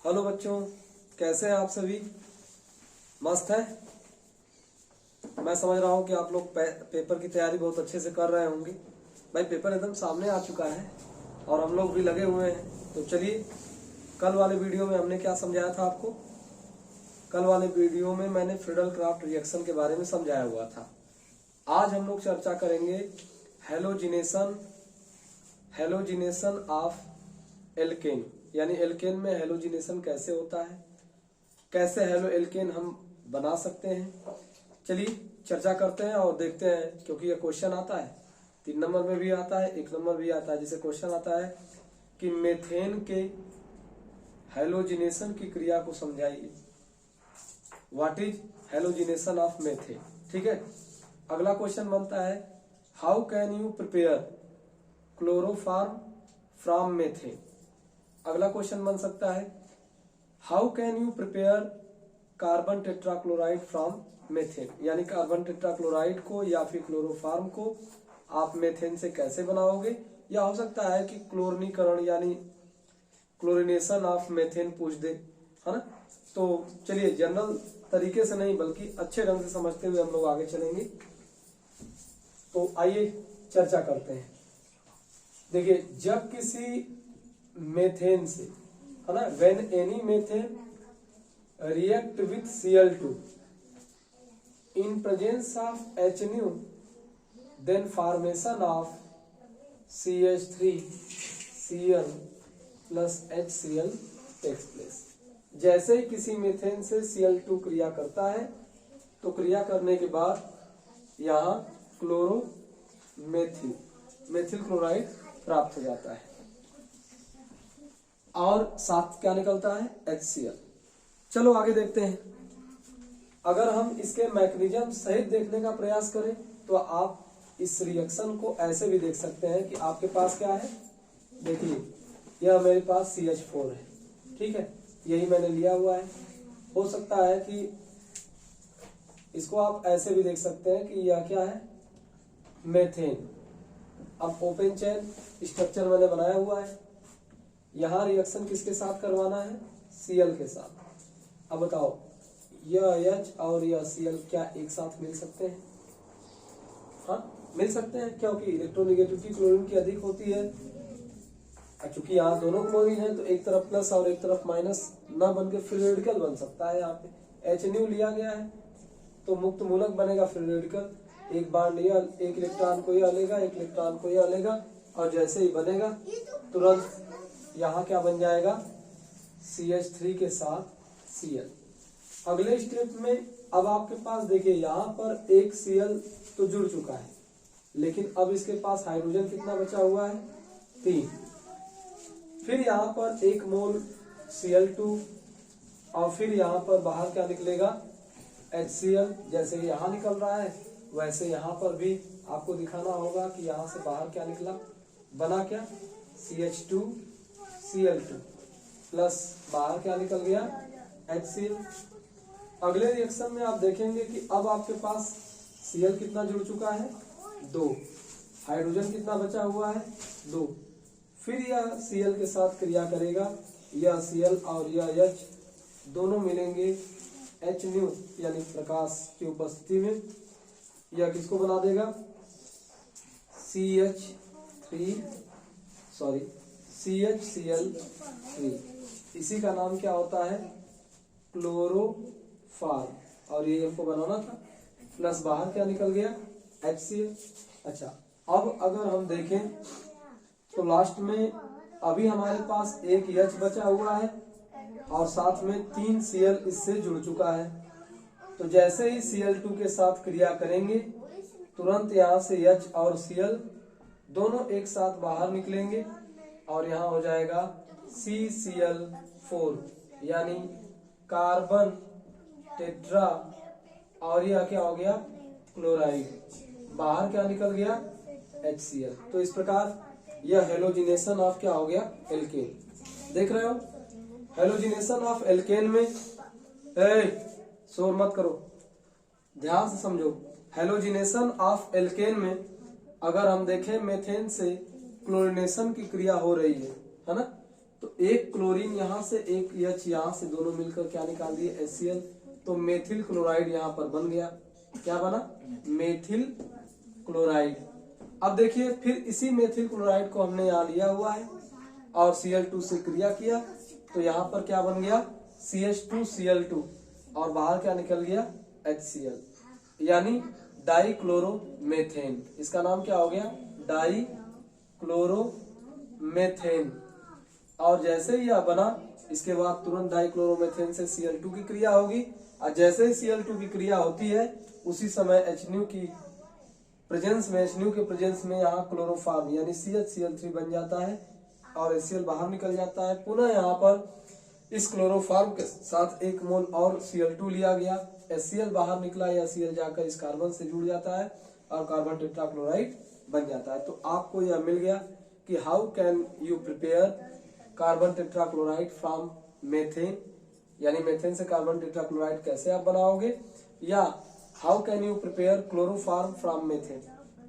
Hello बच्चों, कैसे हैं आप सभी? मस्त है। मैं समझ रहा हूँ कि आप लोग पेपर की तैयारी बहुत अच्छे से कर रहे होंगे। भाई पेपर एकदम सामने आ चुका है और हम लोग भी लगे हुए हैं। तो चलिए, कल वाले वीडियो में हमने क्या समझाया था आपको? कल वाले वीडियो में मैंने फ्रीडल क्राफ्ट रिएक्शन के बारे में समझाया हुआ था। आज हम लोग चर्चा करेंगे हेलोजिनेशन ऑफ एल्केन, यानी एल्केन में हेलोजिनेशन कैसे होता है, कैसे हेलो एल्केन हम बना सकते हैं। चलिए चर्चा करते हैं और देखते हैं, क्योंकि ये क्वेश्चन आता है 3 नंबर में भी आता है, 1 नंबर भी आता है। जिसे क्वेश्चन आता है कि मेथेन के हेलोजिनेशन की क्रिया को समझाइए। What is halogenation of methane. ठीक है। अगला क्वेश्चन बनता है how can you prepare chloroform from methane. अगला क्वेश्चन बन सकता है how can you prepare carbon tetrachloride from methane, यानी कार्बन टेट्राक्लोराइड को या फिर क्लोरोफॉर्म को आप मेथेन से कैसे बनाओगे। या हो सकता है कि क्लोरीनीकरण यानी क्लोरिनेशन ऑफ मेथेन पूछ दे, है ना। तो चलिए, जनरल तरीके से नहीं बल्कि अच्छे ढंग से समझते हुए हम लोग आगे चलेंगे। तो आइए चर्चा करते हैं। देखिए, जब किसी मेथेन से, है ना, when any methane react with Cl2 in presence of HNO, then formation of CH3Cl plus HCl takes place। जैसे ही किसी मेथेन से Cl2 क्रिया करता है तो क्रिया करने के बाद यहाँ मेथिल क्लोराइड प्राप्त हो जाता है और साथ क्या निकलता है? HCl। चलो आगे देखते हैं। अगर हम इसके मैकेनिज्म सहित देखने का प्रयास करें तो आप इस रिएक्शन को ऐसे भी देख सकते हैं कि आपके पास क्या है। देखिए, यह मेरे पास CH4 है, ठीक है, यही मैंने लिया हुआ है। हो सकता है कि इसको आप ऐसे भी देख सकते हैं कि यह क्या है? मेथेन। अब ओपन चेन स्ट्रक्चर मैंने बनाया हुआ है। यहाँ रिएक्शन किसके साथ करवाना है? Cl के साथ। अब बताओ, यह H और यह Cl क्या एक साथ मिल सकते हैं? हाँ, मिल सकते हैं, क्योंकि इलेक्ट्रोनेगेटिविटी क्लोरीन की अधिक होती है। चूंकि यहाँ दोनों क्लोरीन है तो एक तरफ प्लस और एक तरफ माइनस न बन के फ्री रेडिकल बन सकता है। यहाँ पे HNO लिया गया है तो मुक्त मूलक बनेगा फ्री रेडिकल। एक बार लिया, एक इलेक्ट्रॉन को यह लेगा, एक इलेक्ट्रॉन को यह लेगा, और जैसे ही बनेगा तुरंत यहाँ क्या बन जाएगा? CH3 के साथ Cl। अगले स्टेप में अब आपके पास देखिए, यहाँ पर एक Cl तो जुड़ चुका है, लेकिन अब इसके पास हाइड्रोजन कितना बचा हुआ है? 3। फिर यहाँ पर 1 मोल Cl2 और फिर यहाँ पर बाहर क्या निकलेगा? HCl। जैसे यहाँ निकल रहा है वैसे यहाँ पर भी आपको दिखाना होगा कि यहाँ से बाहर क्या निकला, बना क्या? CH2Cl2 प्लस बाहर क्या निकल गया? HCl। अगले रिएक्शन में आप देखेंगे कि अब आपके पास Cl कितना जुड़ चुका है? 2। हाइड्रोजन कितना बचा हुआ है? 2। फिर यह Cl के साथ क्रिया करेगा, यह Cl और यह H दोनों मिलेंगे HNO यानी प्रकाश की उपस्थिति में। यह किसको बना देगा? CHCl3। इसी का नाम क्या होता है? क्लोरोफॉर्म। और ये हमको बनाना था, प्लस बाहर क्या निकल गया? HCl। अच्छा, अब अगर हम देखें तो लास्ट में अभी हमारे पास एक H बचा हुआ है और साथ में 3 Cl इससे जुड़ चुका है। तो जैसे ही Cl2 के साथ क्रिया करेंगे तुरंत यहाँ से H और Cl दोनों एक साथ बाहर निकलेंगे और यहाँ हो जाएगा CCl4, यानी कार्बन टेट्रा, और यह क्या हो गया? क्लोराइड। बाहर क्या निकल गया? HCl। तो इस प्रकार यह हेलोजिनेशन ऑफ क्या हो गया? एल्केन। देख रहे हो, हेलोजिनेशन ऑफ एल्केन में शोर मत करो, ध्यान से समझो। हेलोजिनेशन ऑफ एल्केन में अगर हम देखें मेथेन से क्लोरीनेशन की क्रिया हो रही है ना, तो एक क्लोरीन यहाँ से एक H यहाँ से, दोनों मिलकर क्या निकाल दिए HCl। तो मेथिल क्लोराइड यहाँ पर बन गया। क्या बना? Methyl chloride. अब देखिए फिर इसी मेथिल क्लोराइड को हमने यहाँ लिया हुआ है और Cl2 से क्रिया किया तो यहाँ पर क्या बन गया? CH2Cl2 और बाहर क्या निकल गया? HCl, यानी डाइक्लोरोमेथेन। इसका नाम क्या हो गया? डाइक्लोरोमेथेन। और जैसे ही यह बना इसके बाद तुरंत डाइक्लोरोमेथेन से Cl2 की क्रिया होगी और जैसे ही Cl2 की क्रिया होती है उसी समय HNO की प्रेजेंस में, HNO के प्रेजेंस में यहाँ क्लोरोफॉर्म यानी CHCl3 बन जाता है और HCl बाहर निकल जाता है। पुनः यहाँ पर इस क्लोरोफॉर्म के साथ 1 मोल और Cl2 लिया गया, HCl बाहर निकला, या Cl जाकर इस कार्बन से जुड़ जाता है और कार्बन टेट्राक्लोराइड बन जाता है। तो आपको यह मिल गया कि how can you prepare carbon tetrachloride from methane, यानी मेथेन से कार्बन टेट्राक्लोराइड कैसे आप बनाओगे, या how can you prepare chloroform from methane.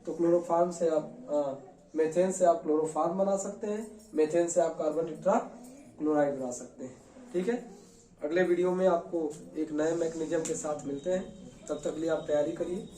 तो क्लोरोफॉर्म से आप मेथेन से आप क्लोरोफॉर्म बना सकते हैं, मेथेन से आप कार्बन टेट्राक्लोराइड बना सकते हैं। ठीक है, अगले वीडियो में आपको एक नए मैकेनिज्म के साथ मिलते हैं, तब तक के लिए आप तैयारी करिए।